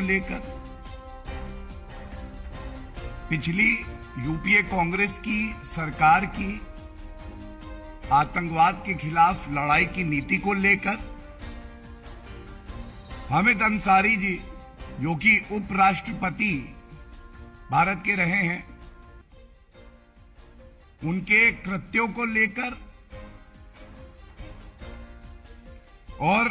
लेकर, पिछली यूपीए कांग्रेस की सरकार की आतंकवाद के खिलाफ लड़ाई की नीति को लेकर, हामिद अंसारी जी जो कि उपराष्ट्रपति भारत के रहे हैं, उनके कृत्यों को लेकर, और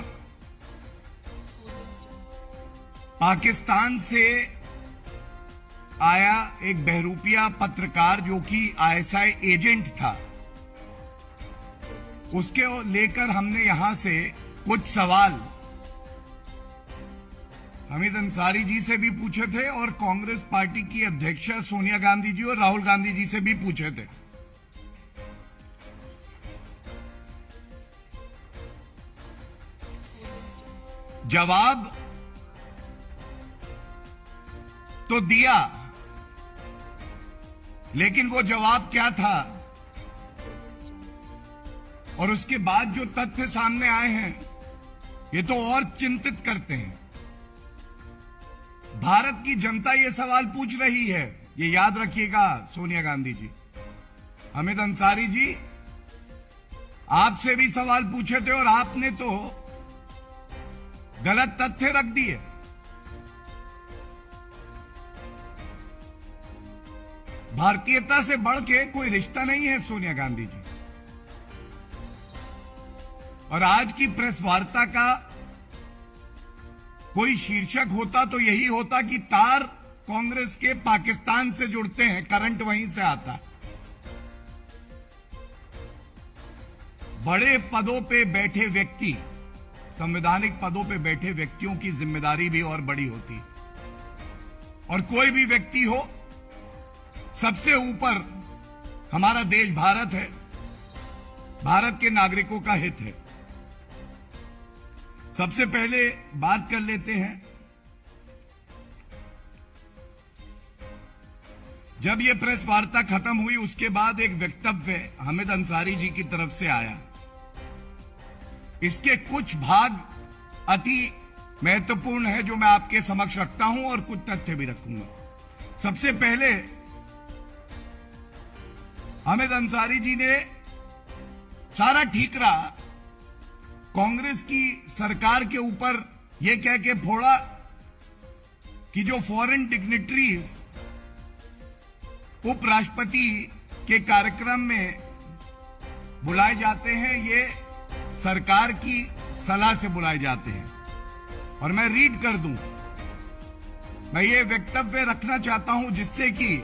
पाकिस्तान से आया एक बहरूपिया पत्रकार जो कि आईएसआई एजेंट था, उसके लेकर हमने यहां से कुछ सवाल हामिद अंसारी जी से भी पूछे थे और कांग्रेस पार्टी की अध्यक्षा सोनिया गांधी जी और राहुल गांधी जी से भी पूछे थे। जवाब तो दिया, लेकिन वो जवाब क्या था और उसके बाद जो तथ्य सामने आए हैं, ये तो और चिंतित करते हैं। भारत की जनता ये सवाल पूछ रही है, ये याद रखिएगा सोनिया गांधी जी। हामिद अंसारी जी, आपसे भी सवाल पूछे थे और आपने तो गलत तथ्य रख दिए। भारतीयता से बढ़ के कोई रिश्ता नहीं है सोनिया गांधी जी। और आज की प्रेस वार्ता का कोई शीर्षक होता तो यही होता कि तार कांग्रेस के पाकिस्तान से जुड़ते हैं, करंट वहीं से आता। बड़े पदों पे बैठे व्यक्ति, संवैधानिक पदों पे बैठे व्यक्तियों की जिम्मेदारी भी और बड़ी होती है। और कोई भी व्यक्ति हो, सबसे ऊपर हमारा देश भारत है, भारत के नागरिकों का हित है। सबसे पहले बात कर लेते हैं, जब यह प्रेस वार्ता खत्म हुई उसके बाद एक वक्तव्य हामिद अंसारी जी की तरफ से आया। इसके कुछ भाग अति महत्वपूर्ण है जो मैं आपके समक्ष रखता हूं और कुछ तथ्य भी रखूंगा। सबसे पहले हामिद अंसारी जी ने सारा ठीकरा कांग्रेस की सरकार के ऊपर यह कह के फोड़ा कि जो फॉरेन डिग्निटरीज उपराष्ट्रपति के कार्यक्रम में बुलाए जाते हैं, ये सरकार की सलाह से बुलाए जाते हैं। और मैं रीड कर दूं, मैं ये वक्तव्य रखना चाहता हूं जिससे कि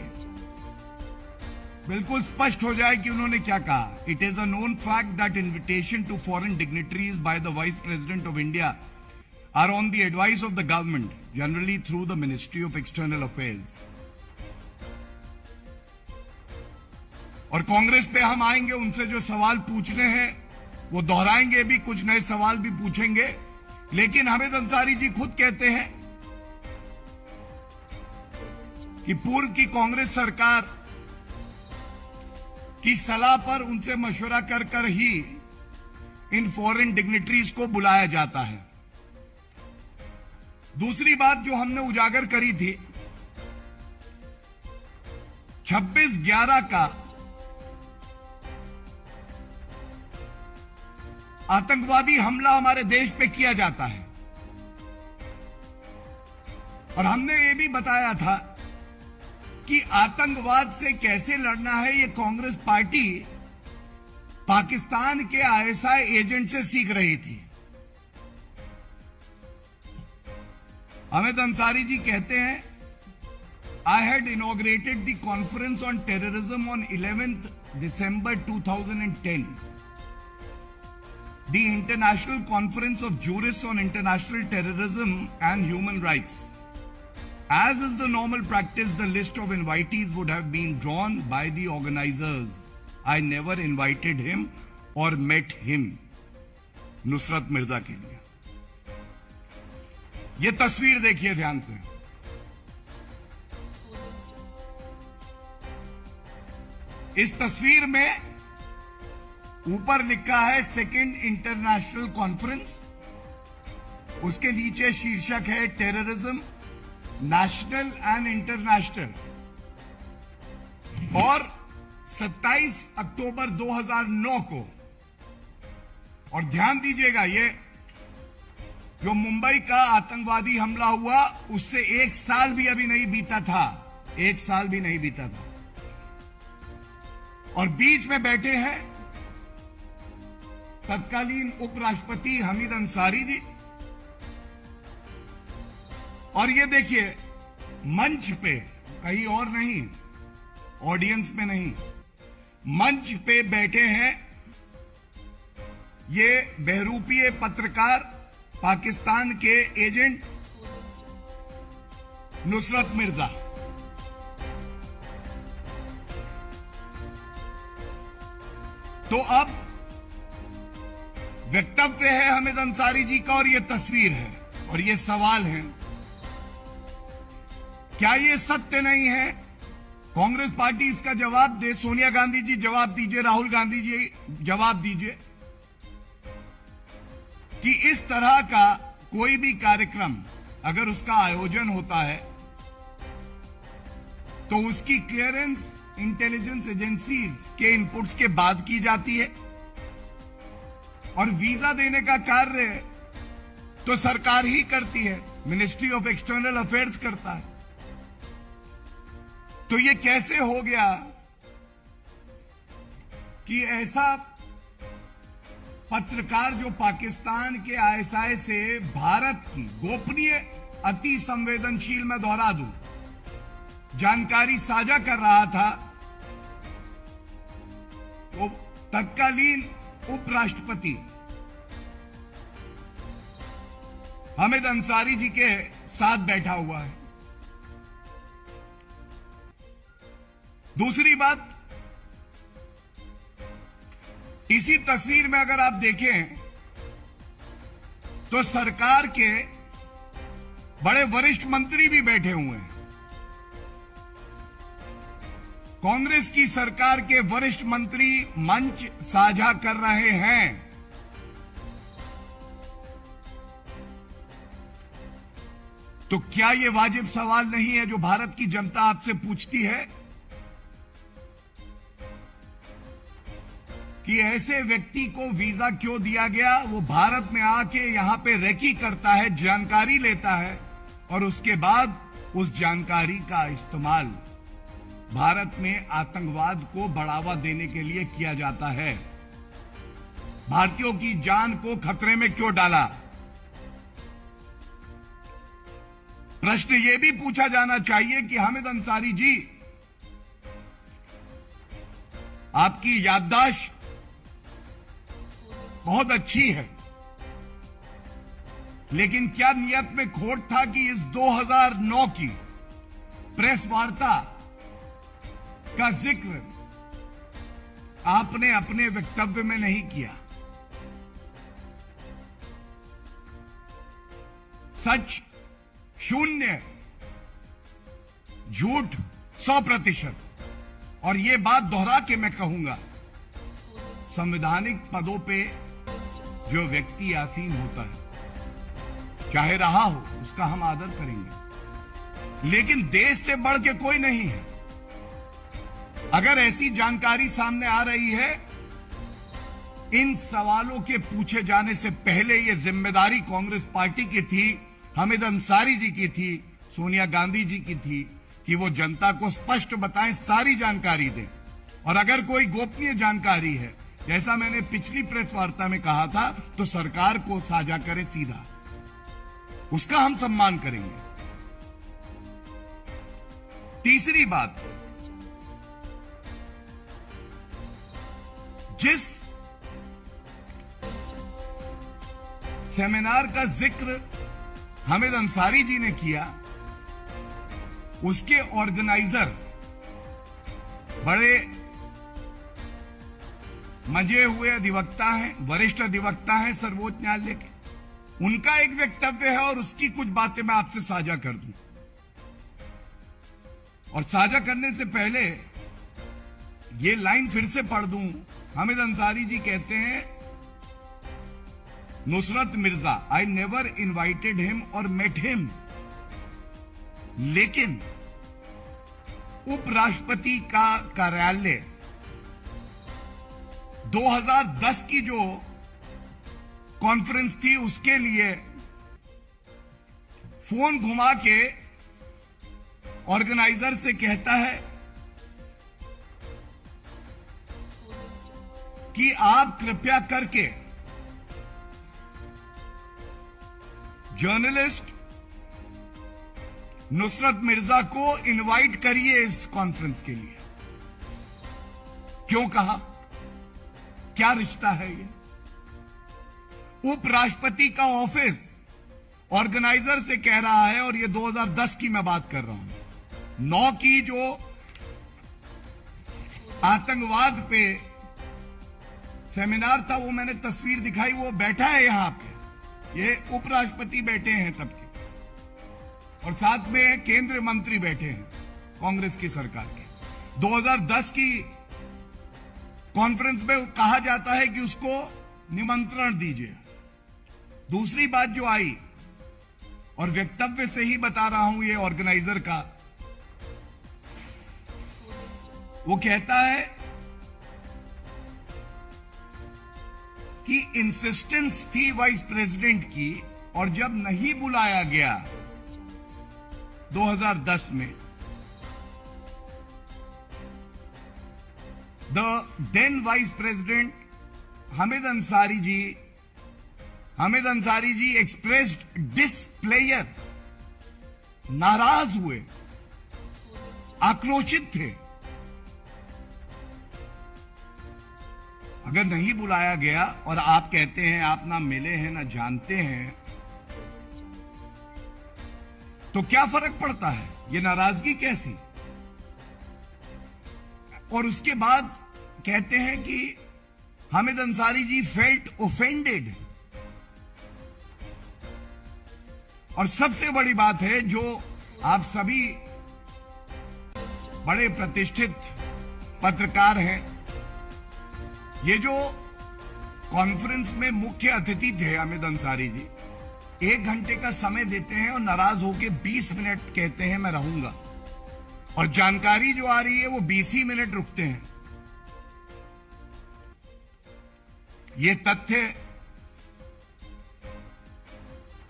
बिल्कुल स्पष्ट हो जाए कि उन्होंने क्या कहा। It is a known fact that invitation to foreign dignitaries by the vice president of India are on the advice of the government, generally through the ministry of external affairs. और कांग्रेस पे हम आएंगे, उनसे जो सवाल पूछने हैं वो दोहराएंगे भी, कुछ नए सवाल भी पूछेंगे। लेकिन हामिद अंसारी जी खुद कहते हैं कि पूर्व की कांग्रेस सरकार की सलाह पर उनसे मशवरा कर कर ही इन फॉरेन डिग्निटरीज को बुलाया जाता है। दूसरी बात जो हमने उजागर करी थी, 26/11 का आतंकवादी हमला हमारे देश पे किया जाता है और हमने ये भी बताया था कि आतंकवाद से कैसे लड़ना है ये कांग्रेस पार्टी पाकिस्तान के आईएसआई एजेंट से सीख रही थी। हामिद अंसारी जी कहते हैं, I had inaugurated the conference on terrorism on 11th December 2010, the International Conference of Jurists on International Terrorism and Human Rights. As is the normal practice, the list of invitees would have been drawn by the organizers. I never invited him or met him. Nusrat Mirza के लिए। ये तस्वीर देखिए ध्यान से। इस तस्वीर में ऊपर लिखा है सेकेंड इंटरनेशनल कॉन्फ्रेंस, उसके नीचे शीर्षक है टेररिज्म नेशनल एंड इंटरनेशनल, और 27 अक्टूबर 2009 को, और ध्यान दीजिएगा, ये जो मुंबई का आतंकवादी हमला हुआ उससे 1 साल भी अभी नहीं बीता था, 1 साल भी नहीं बीता था, और बीच में बैठे हैं तत्कालीन उपराष्ट्रपति हामिद अंसारी जी। और ये देखिए, मंच पे, कहीं और नहीं, ऑडियंस में नहीं, मंच पे बैठे हैं ये बहरूपीय पत्रकार, पाकिस्तान के एजेंट नुसरत मिर्जा। तो अब वक्तव्य है हामिद अंसारी जी का, और ये तस्वीर है, और ये सवाल है, क्या ये सत्य नहीं है? कांग्रेस पार्टी इसका जवाब दे, सोनिया गांधी जी जवाब दीजिए, राहुल गांधी जी जवाब दीजिए कि इस तरह का कोई भी कार्यक्रम अगर उसका आयोजन होता है तो उसकी क्लियरेंस इंटेलिजेंस एजेंसीज के इनपुट्स के बाद की जाती है, और वीजा देने का कार्य तो सरकार ही करती है, मिनिस्ट्री ऑफ एक्सटर्नल अफेयर्स करता है। तो ये कैसे हो गया कि ऐसा पत्रकार जो पाकिस्तान के आईएसआई से भारत की गोपनीय, अति संवेदनशील, मैं दोहरा दूं, जानकारी साझा कर रहा था, वो तत्कालीन उपराष्ट्रपति हामिद अंसारी जी के साथ बैठा हुआ है। दूसरी बात, इसी तस्वीर में अगर आप देखें तो सरकार के बड़े वरिष्ठ मंत्री भी बैठे हुए हैं। कांग्रेस की सरकार के वरिष्ठ मंत्री मंच साझा कर रहे हैं। तो क्या यह वाजिब सवाल नहीं है जो भारत की जनता आपसे पूछती है कि ऐसे व्यक्ति को वीजा क्यों दिया गया? वो भारत में आके यहां पे रेकी करता है, जानकारी लेता है, और उसके बाद उस जानकारी का इस्तेमाल भारत में आतंकवाद को बढ़ावा देने के लिए किया जाता है। भारतीयों की जान को खतरे में क्यों डाला? प्रश्न यह भी पूछा जाना चाहिए कि हामिद अंसारी जी, आपकी याददाश्त बहुत अच्छी है, लेकिन क्या नियत में खोट था कि इस 2009 की प्रेस वार्ता का जिक्र आपने अपने वक्तव्य में नहीं किया? सच 0, झूठ 100%। और यह बात दोहरा के मैं कहूंगा, संवैधानिक पदों पे जो व्यक्ति आसीन होता है, चाहे रहा हो, उसका हम आदर करेंगे, लेकिन देश से बढ़ के कोई नहीं है। अगर ऐसी जानकारी सामने आ रही है, इन सवालों के पूछे जाने से पहले यह जिम्मेदारी कांग्रेस पार्टी की थी, हामिद अंसारी जी की थी, सोनिया गांधी जी की थी कि वो जनता को स्पष्ट बताएं, सारी जानकारी दें। और अगर कोई गोपनीय जानकारी है, जैसा मैंने पिछली प्रेस वार्ता में कहा था, तो सरकार को साझा करें सीधा, उसका हम सम्मान करेंगे। तीसरी बात, जिस सेमिनार का जिक्र हामिद अंसारी जी ने किया, उसके ऑर्गेनाइजर बड़े मजे हुए अधिवक्ता हैं, वरिष्ठ अधिवक्ता हैं सर्वोच्च न्यायालय के। उनका एक वक्तव्य है और उसकी कुछ बातें मैं आपसे साझा कर दूं। और साझा करने से पहले ये लाइन फिर से पढ़ दूं। हामिद अंसारी जी कहते हैं, Nusrat Mirza, I never invited him और मेट हिम लेकिन उपराष्ट्रपति का कार्यालय 2010 की जो कॉन्फ्रेंस थी उसके लिए फोन घुमा के ऑर्गेनाइजर से कहता है कि आप कृपया करके जर्नलिस्ट नुसरत मिर्जा को इनवाइट करिए इस कॉन्फ्रेंस के लिए। क्यों कहा? क्या रिश्ता है ये? उपराष्ट्रपति का ऑफिस ऑर्गेनाइजर से कह रहा है, और ये 2010 की मैं बात कर रहा हूं, 9 की जो आतंकवाद पे सेमिनार था, वो मैंने तस्वीर दिखाई, वो बैठा है यहां पे, ये उपराष्ट्रपति बैठे हैं तब के, और साथ में केंद्रीय मंत्री बैठे हैं कांग्रेस की सरकार के। 2010 की कॉन्फ्रेंस में कहा जाता है कि उसको निमंत्रण दीजिए। दूसरी बात जो आई, और वक्तव्य से ही बता रहा हूं ये ऑर्गेनाइजर का, वो कहता है कि इंसिस्टेंस थी वाइस प्रेसिडेंट की, और जब नहीं बुलाया गया 2010 में, the then vice president Hamid Ansari ji expressed displeasure, नाराज हुए, आक्रोशित थे। अगर नहीं बुलाया गया और आप कहते हैं आप ना मिले हैं ना जानते हैं, तो क्या फर्क पड़ता है? ये नाराजगी कैसी? और उसके बाद कहते हैं कि हामिद अंसारी जी फेल्ट ओफेंडेड। और सबसे बड़ी बात है, जो आप सभी बड़े प्रतिष्ठित पत्रकार हैं, ये जो कॉन्फ्रेंस में मुख्य अतिथि थे हामिद अंसारी जी, 1 घंटे का समय देते हैं और नाराज होकर 20 मिनट कहते हैं मैं रहूंगा, और जानकारी जो आ रही है वो 20 ही मिनट रुकते हैं। ये तथ्य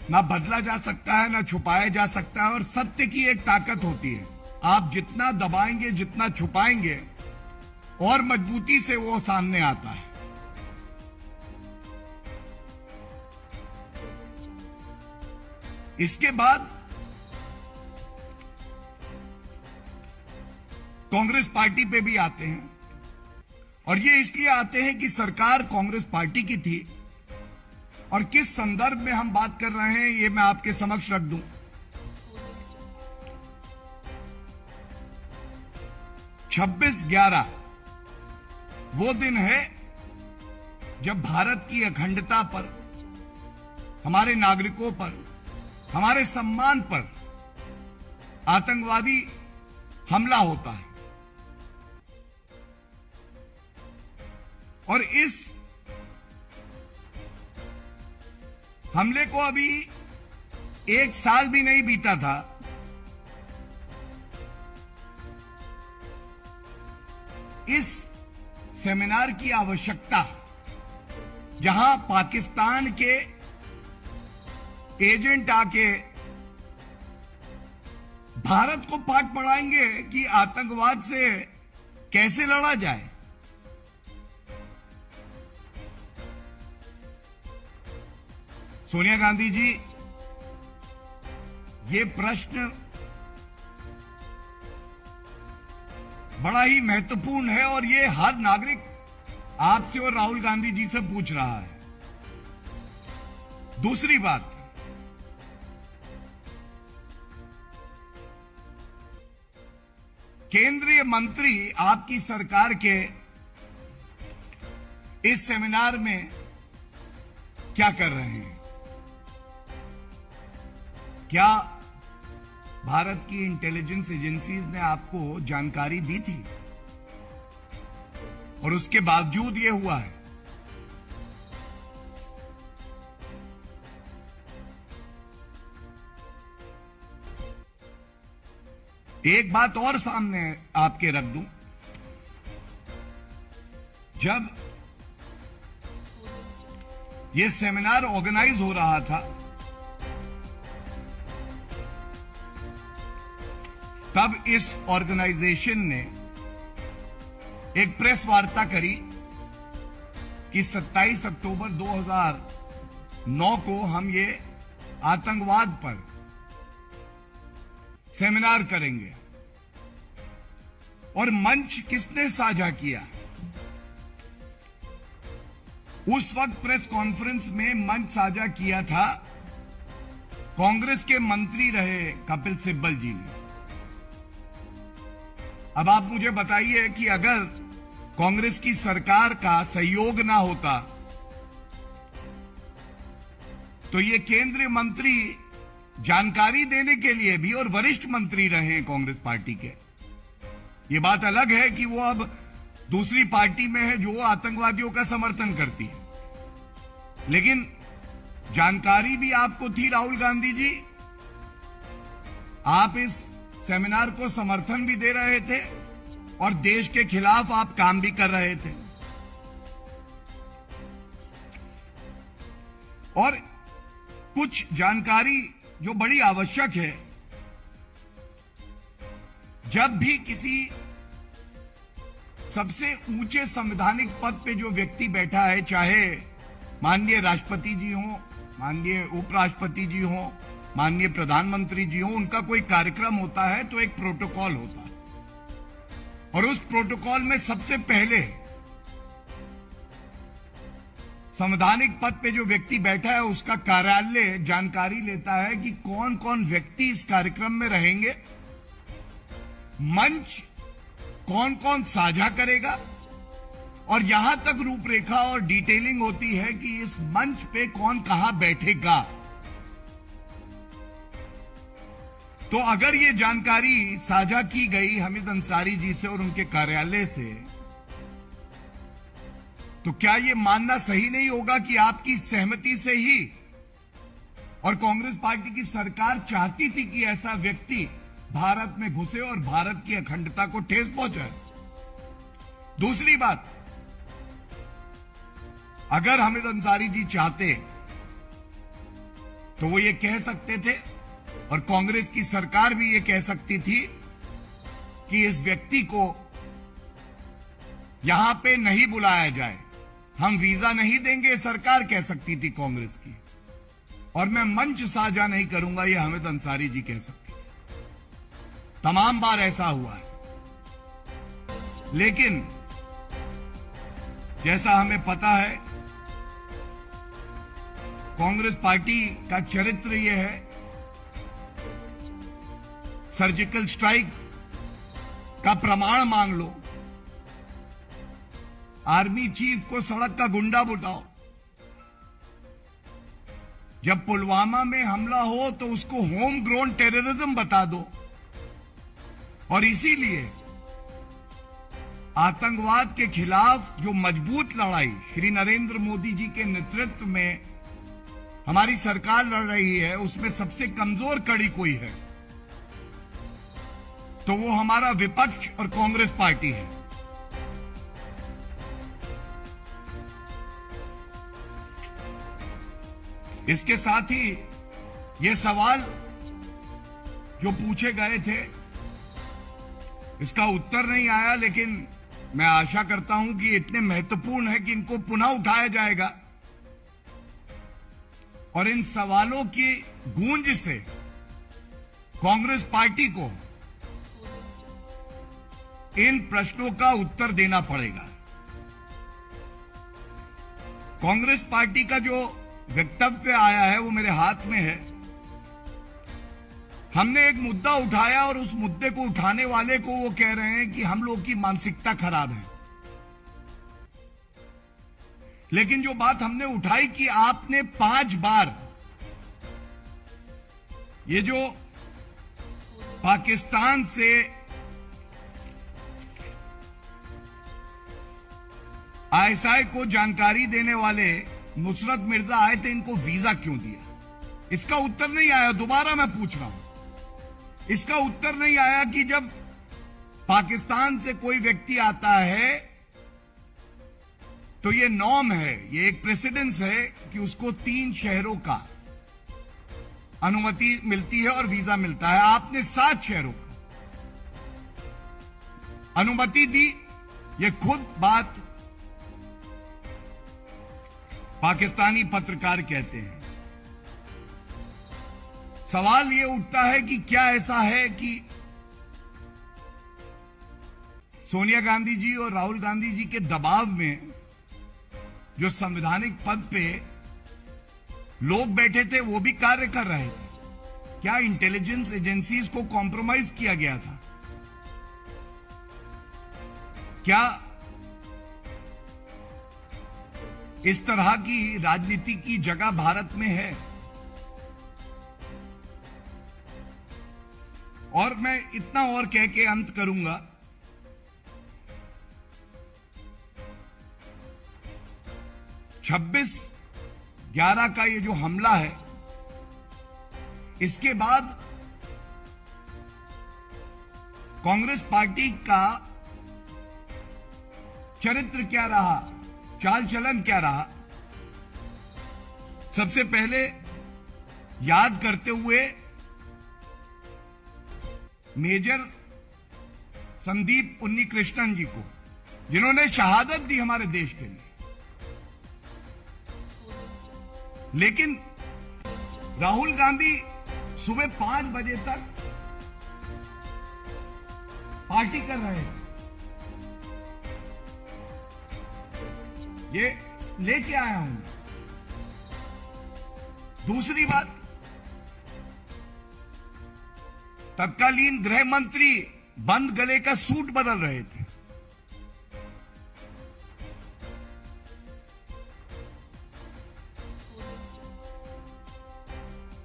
ना बदला जा सकता है, ना छुपाया जा सकता है, और सत्य की एक ताकत होती है, आप जितना दबाएंगे, जितना छुपाएंगे, और मजबूती से वो सामने आता है। इसके बाद कांग्रेस पार्टी पे भी आते हैं, और ये इसलिए आते हैं कि सरकार कांग्रेस पार्टी की थी, और किस संदर्भ में हम बात कर रहे हैं ये मैं आपके समक्ष रख दूं। 26/11 वो दिन है जब भारत की अखंडता पर, हमारे नागरिकों पर, हमारे सम्मान पर आतंकवादी हमला होता है। और इस हमले को अभी 1 साल भी नहीं बीता था, इस सेमिनार की आवश्यकता, जहां पाकिस्तान के एजेंट आके भारत को पाठ पढ़ाएंगे कि आतंकवाद से कैसे लड़ा जाए। सोनिया गांधी जी, ये प्रश्न बड़ा ही महत्वपूर्ण है, और ये हर नागरिक आपसे और राहुल गांधी जी से पूछ रहा है। दूसरी बात, केंद्रीय मंत्री आपकी सरकार के इस सेमिनार में क्या कर रहे हैं? क्या भारत की इंटेलिजेंस एजेंसीज ने आपको जानकारी दी थी, और उसके बावजूद ये हुआ है? एक बात और सामने आपके रख दूं, जब ये सेमिनार ऑर्गेनाइज हो रहा था तब इस ऑर्गेनाइजेशन ने एक प्रेस वार्ता करी कि 27 अक्टूबर 2009 को हम ये आतंकवाद पर सेमिनार करेंगे। और मंच किसने साझा किया? उस वक्त प्रेस कॉन्फ्रेंस में मंच साझा किया था कांग्रेस के मंत्री रहे कपिल सिब्बल जी ने। अब आप मुझे बताइए कि अगर कांग्रेस की सरकार का सहयोग ना होता तो ये केंद्रीय मंत्री जानकारी देने के लिए भी और वरिष्ठ मंत्री रहे कांग्रेस पार्टी के। ये बात अलग है कि वो अब दूसरी पार्टी में है जो आतंकवादियों का समर्थन करती है, लेकिन जानकारी भी आपको थी राहुल गांधी जी। आप इस सेमिनार को समर्थन भी दे रहे थे और देश के खिलाफ आप काम भी कर रहे थे। और कुछ जानकारी जो बड़ी आवश्यक है, जब भी किसी सबसे ऊंचे संवैधानिक पद पे जो व्यक्ति बैठा है, चाहे माननीय राष्ट्रपति जी हो, माननीय उपराष्ट्रपति जी हो, माननीय प्रधानमंत्री जी हो, उनका कोई कार्यक्रम होता है तो एक प्रोटोकॉल होता है और उस प्रोटोकॉल में सबसे पहले संवैधानिक पद पे जो व्यक्ति बैठा है उसका कार्यालय जानकारी लेता है कि कौन कौन व्यक्ति इस कार्यक्रम में रहेंगे, मंच कौन कौन साझा करेगा, और यहां तक रूपरेखा और डिटेलिंग होती है कि इस मंच पे कौन कहां बैठेगा। तो अगर ये जानकारी साझा की गई हमीद अंसारी जी से और उनके कार्यालय से, तो क्या ये मानना सही नहीं होगा कि आपकी सहमति से ही और कांग्रेस पार्टी की सरकार चाहती थी कि ऐसा व्यक्ति भारत में घुसे और भारत की अखंडता को ठेस पहुंचाए? दूसरी बात, अगर हमीद अंसारी जी चाहते तो वो ये कह सकते थे और कांग्रेस की सरकार भी ये कह सकती थी कि इस व्यक्ति को यहां पे नहीं बुलाया जाए, हम वीजा नहीं देंगे, सरकार कह सकती थी कांग्रेस की, और मैं मंच साझा नहीं करूंगा, ये हमीद अंसारी जी कह सकती थी। तमाम बार ऐसा हुआ है, लेकिन जैसा हमें पता है कांग्रेस पार्टी का चरित्र यह है, सर्जिकल स्ट्राइक का प्रमाण मांग लो, आर्मी चीफ को सड़क का गुंडा बताओ, जब पुलवामा में हमला हो तो उसको होम ग्रोन टेररिज्म बता दो। और इसीलिए आतंकवाद के खिलाफ जो मजबूत लड़ाई श्री नरेंद्र मोदी जी के नेतृत्व में हमारी सरकार लड़ रही है, उसमें सबसे कमजोर कड़ी कोई है तो वो हमारा विपक्ष और कांग्रेस पार्टी है। इसके साथ ही ये सवाल जो पूछे गए थे इसका उत्तर नहीं आया, लेकिन मैं आशा करता हूं कि इतने महत्वपूर्ण है कि इनको पुनः उठाया जाएगा और इन सवालों की गूंज से कांग्रेस पार्टी को इन प्रश्नों का उत्तर देना पड़ेगा। कांग्रेस पार्टी का जो वक्तव्य आया है वो मेरे हाथ में है। हमने एक मुद्दा उठाया और उस मुद्दे को उठाने वाले को वो कह रहे हैं कि हम लोग की मानसिकता खराब है, लेकिन जो बात हमने उठाई कि आपने 5 बार ये जो पाकिस्तान से आईएसआई को जानकारी देने वाले नुसरत मिर्जा आए थे, इनको वीजा क्यों दिया? इसका उत्तर नहीं आया। दोबारा मैं पूछ रहा हूं, इसका उत्तर नहीं आया कि जब पाकिस्तान से कोई व्यक्ति आता है तो ये नॉर्म है, ये एक प्रेसिडेंस है कि उसको 3 शहरों का अनुमति मिलती है और वीजा मिलता है। आपने 7 शहरों का अनुमति दी। ये खुद बात पाकिस्तानी पत्रकार कहते हैं। सवाल ये उठता है कि क्या ऐसा है कि सोनिया गांधी जी और राहुल गांधी जी के दबाव में जो संवैधानिक पद पे लोग बैठे थे वो भी कार्य कर रहे थे? क्या इंटेलिजेंस एजेंसीज को कॉम्प्रोमाइज किया गया था? क्या इस तरह की राजनीति की जगह भारत में है? और मैं इतना और कह के अंत करूंगा, छब्बीस 11 का ये जो हमला है, इसके बाद कांग्रेस पार्टी का चरित्र क्या रहा, चाल चलन क्या रहा? सबसे पहले याद करते हुए मेजर संदीप उन्नीकृष्णन जी को, जिन्होंने शहादत दी हमारे देश के लिए, लेकिन राहुल गांधी सुबह 5 बजे तक पार्टी कर रहे थे। ये लेके आया हूं। दूसरी बात, तत्कालीन गृह मंत्री बंद गले का सूट बदल रहे थे।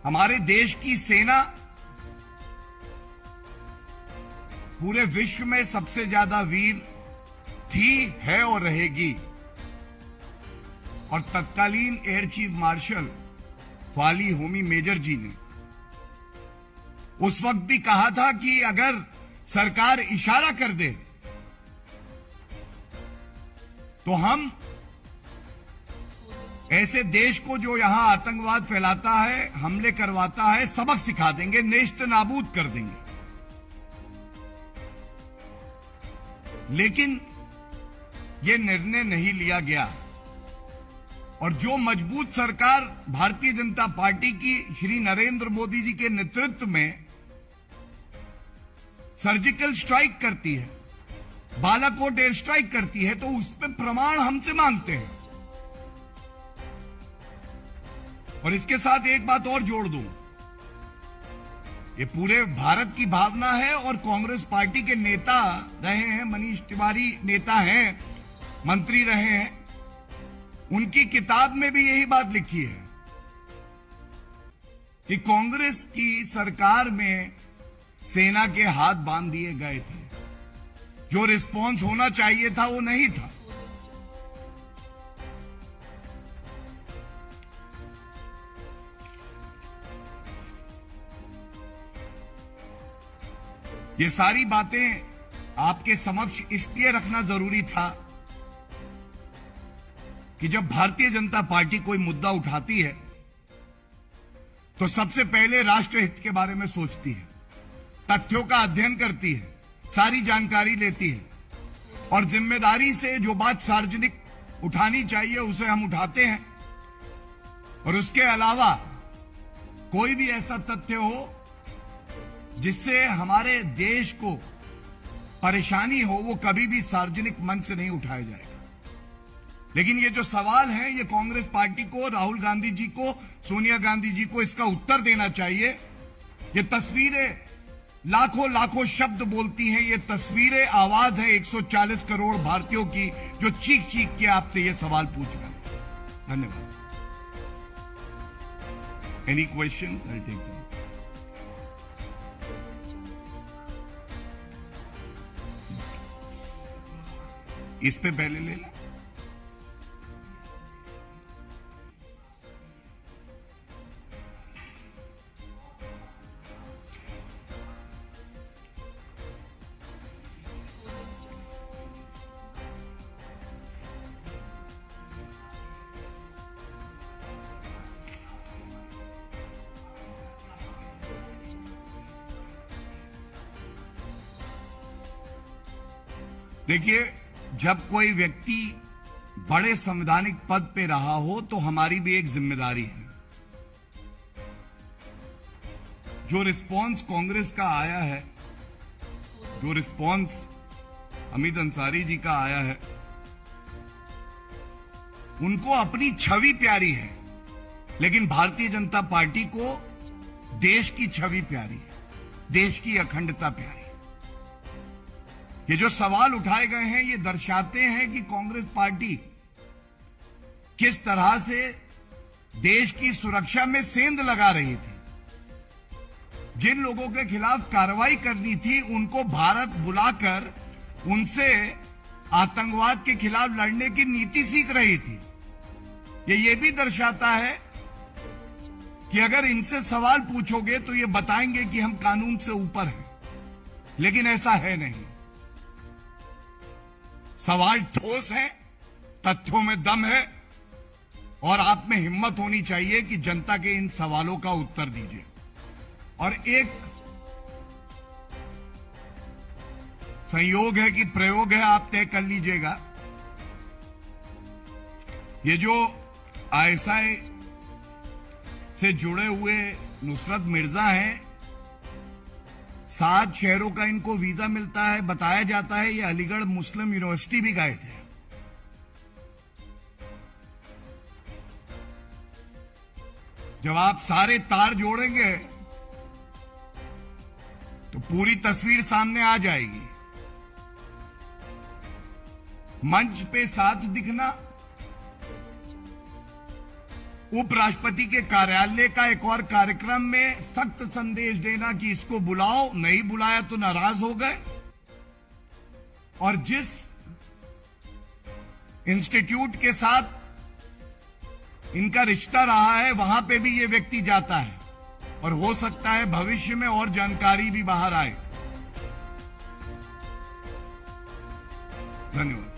हमारे देश की सेना पूरे विश्व में सबसे ज्यादा वीर थी, है और रहेगी। और तत्कालीन air chief marshal Fali Homi Major ji ने उस वक्त भी कहा था कि अगर सरकार इशारा कर दे तो हम ऐसे देश को जो यहां आतंकवाद फैलाता है, हमले करवाता है, सबक सिखा देंगे, नेस्त नाबूद कर देंगे। लेकिन यह निर्णय नहीं लिया गया और जो मजबूत सरकार भारतीय जनता पार्टी की श्री नरेंद्र मोदी जी के नेतृत्व में सर्जिकल स्ट्राइक करती है, बालाकोट एयर स्ट्राइक करती है, तो उस पर प्रमाण हमसे मांगते हैं। और इसके साथ एक बात और जोड़ दूं, ये पूरे भारत की भावना है और कांग्रेस पार्टी के नेता रहे हैं, मनीष तिवारी नेता हैं, मंत्री रहे हैं, उनकी किताब में भी यही बात लिखी है कि कांग्रेस की सरकार में सेना के हाथ बांध दिए गए थे। जो रिस्पॉन्स होना चाहिए था वो नहीं था। ये सारी बातें आपके समक्ष इसलिए रखना जरूरी था कि जब भारतीय जनता पार्टी कोई मुद्दा उठाती है तो सबसे पहले राष्ट्रहित के बारे में सोचती है, तथ्यों का अध्ययन करती है, सारी जानकारी लेती है और जिम्मेदारी से जो बात सार्वजनिक उठानी चाहिए उसे हम उठाते हैं। और उसके अलावा कोई भी ऐसा तथ्य हो जिससे हमारे देश को परेशानी हो, वो कभी भी सार्वजनिक मंच से नहीं उठाया जाएगा। लेकिन ये जो सवाल है, ये कांग्रेस पार्टी को, राहुल गांधी जी को, सोनिया गांधी जी को इसका उत्तर देना चाहिए। ये तस्वीरें लाखों लाखों शब्द बोलती हैं, ये तस्वीरें आवाज है 140 करोड़ भारतीयों की जो चीख चीख के आपसे ये सवाल पूछ रहे हैं। धन्यवाद। Any questions? I take them. इस पे पहले ले ला। देखिए, जब कोई व्यक्ति बड़े संवैधानिक पद पे रहा हो तो हमारी भी एक जिम्मेदारी है। जो रिस्पॉन्स कांग्रेस का आया है, जो रिस्पॉन्स हमीद अंसारी जी का आया है, उनको अपनी छवि प्यारी है, लेकिन भारतीय जनता पार्टी को देश की छवि प्यारी है, देश की अखंडता प्यारी। ये जो सवाल उठाए गए हैं ये दर्शाते हैं कि कांग्रेस पार्टी किस तरह से देश की सुरक्षा में सेंध लगा रही थी। जिन लोगों के खिलाफ कार्रवाई करनी थी उनको भारत बुलाकर उनसे आतंकवाद के खिलाफ लड़ने की नीति सीख रही थी। ये भी दर्शाता है कि अगर इनसे सवाल पूछोगे तो ये बताएंगे कि हम कानून से ऊपर हैं, लेकिन ऐसा है नहीं। सवाल ठोस है, तथ्यों में दम है, और आप में हिम्मत होनी चाहिए कि जनता के इन सवालों का उत्तर दीजिए। और एक संयोग है कि प्रयोग है, आप तय कर लीजिएगा। ये जो आईएसआई से जुड़े हुए नुसरत मिर्जा हैं, 7 शहरों का इनको वीजा मिलता है। बताया जाता है ये अलीगढ़ मुस्लिम यूनिवर्सिटी भी गए थे। जब आप सारे तार जोड़ेंगे तो पूरी तस्वीर सामने आ जाएगी। मंच पे साथ दिखना, उपराष्ट्रपति के कार्यालय का एक और कार्यक्रम में सख्त संदेश देना कि इसको बुलाओ, नहीं बुलाया तो नाराज हो गए। और जिस इंस्टीट्यूट के साथ इनका रिश्ता रहा है वहां पे भी ये व्यक्ति जाता है, और हो सकता है भविष्य में और जानकारी भी बाहर आए। धन्यवाद।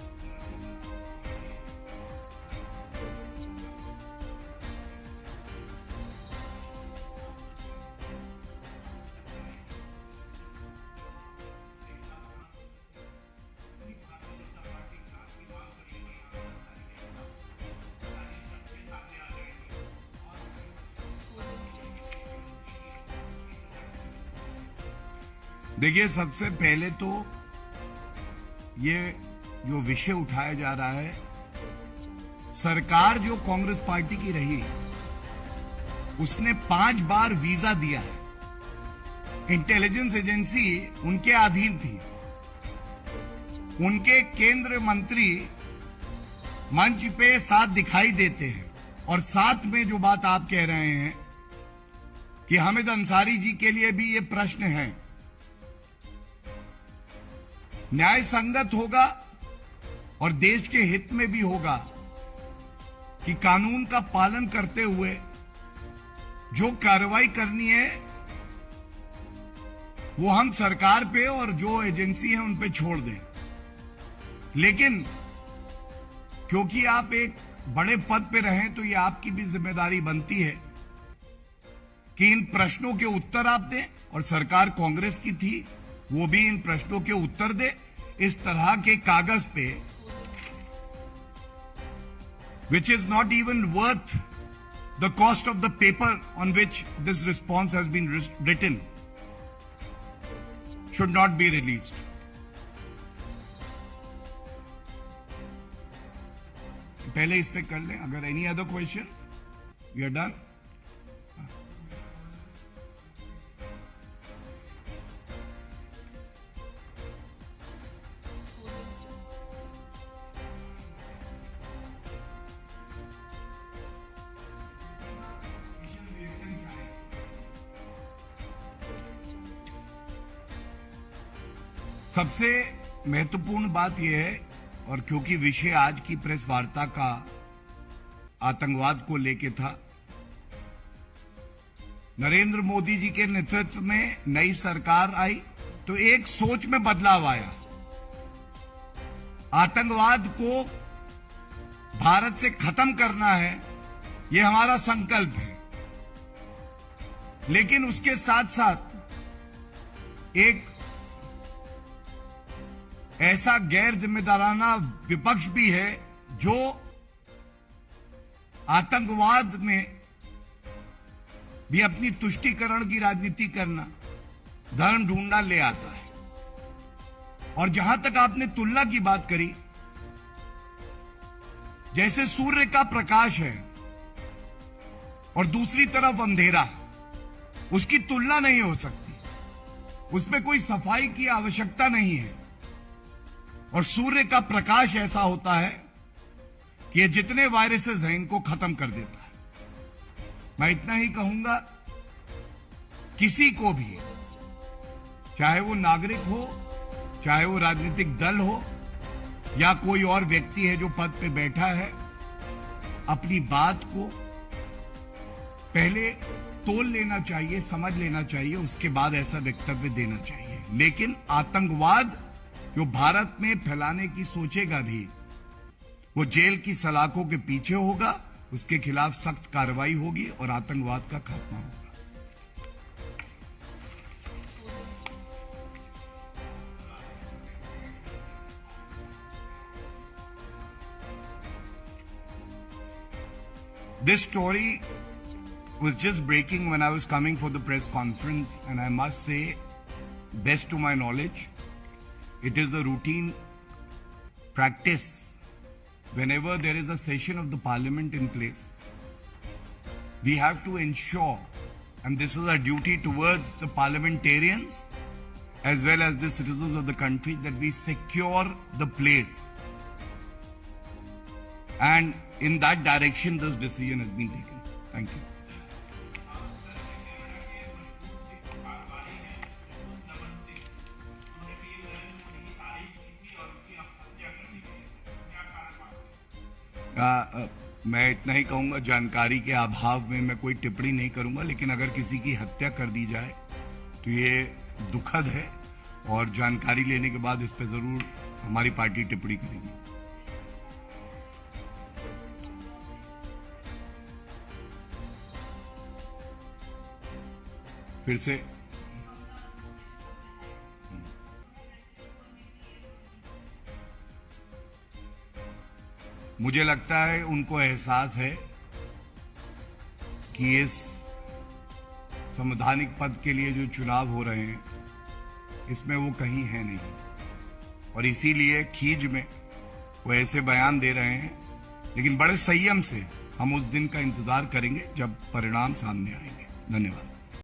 देखिए, सबसे पहले तो ये जो विषय उठाया जा रहा है, सरकार जो कांग्रेस पार्टी की रही उसने 5 बार वीजा दिया है। इंटेलिजेंस एजेंसी उनके अधीन थी। उनके केंद्र मंत्री मंच पे साथ दिखाई देते हैं। और साथ में जो बात आप कह रहे हैं कि हामिद अंसारी जी के लिए भी ये प्रश्न है, न्याय संगत होगा और देश के हित में भी होगा कि कानून का पालन करते हुए जो कार्रवाई करनी है वो हम सरकार पे और जो एजेंसी है उन पे छोड़ दें। लेकिन क्योंकि आप एक बड़े पद पे रहें तो ये आपकी भी जिम्मेदारी बनती है कि इन प्रश्नों के उत्तर आप दें, और सरकार कांग्रेस की थी वो भी इन प्रश्नों के उत्तर दे। इस तरह के कागज पे which is not even worth the cost of the paper on which this response has been written should not be released. पहले इस पे कर लें। अगर any other questions, we are done. सबसे महत्वपूर्ण बात यह है, और क्योंकि विषय आज की प्रेस वार्ता का आतंकवाद को लेके था, नरेंद्र मोदी जी के नेतृत्व में नई सरकार आई तो एक सोच में बदलाव आया। आतंकवाद को भारत से खत्म करना है, यह हमारा संकल्प है। लेकिन उसके साथ साथ एक ऐसा गैर जिम्मेदाराना विपक्ष भी है जो आतंकवाद में भी अपनी तुष्टीकरण की राजनीति करना, धर्म ढूंढना ले आता है। और जहां तक आपने तुलना की बात करी, जैसे सूर्य का प्रकाश है और दूसरी तरफ अंधेरा, उसकी तुलना नहीं हो सकती, उसमें कोई सफाई की आवश्यकता नहीं है। और सूर्य का प्रकाश ऐसा होता है कि ये जितने वायरसेस हैं इनको खत्म कर देता है। मैं इतना ही कहूंगा, किसी को भी, चाहे वो नागरिक हो, चाहे वो राजनीतिक दल हो या कोई और व्यक्ति है जो पद पे बैठा है, अपनी बात को पहले तोल लेना चाहिए, समझ लेना चाहिए, उसके बाद ऐसा वक्तव्य देना चाहिए। लेकिन आतंकवाद जो भारत में फैलाने की सोचेगा भी, वो जेल की सलाखों के पीछे होगा, उसके खिलाफ सख्त कार्रवाई होगी और आतंकवाद का खात्मा होगा। This story was just breaking when I was coming for the press conference, and I must say, best to my knowledge, it is a routine practice whenever there is a session of the parliament in place. We have to ensure, and this is our duty towards the parliamentarians as well as the citizens of the country, that we secure the place. And in that direction, this decision has been taken. Thank you. मैं इतना ही कहूंगा, जानकारी के अभाव में मैं कोई टिप्पणी नहीं करूंगा, लेकिन अगर किसी की हत्या कर दी जाए तो ये दुखद है और जानकारी लेने के बाद इस पर जरूर हमारी पार्टी टिप्पणी करेगी। फिर से मुझे लगता है उनको एहसास है कि इस संवैधानिक पद के लिए जो चुनाव हो रहे हैं, इसमें वो कहीं है नहीं, और इसीलिए खीज में वो ऐसे बयान दे रहे हैं। लेकिन बड़े संयम से हम उस दिन का इंतजार करेंगे जब परिणाम सामने आएंगे। धन्यवाद।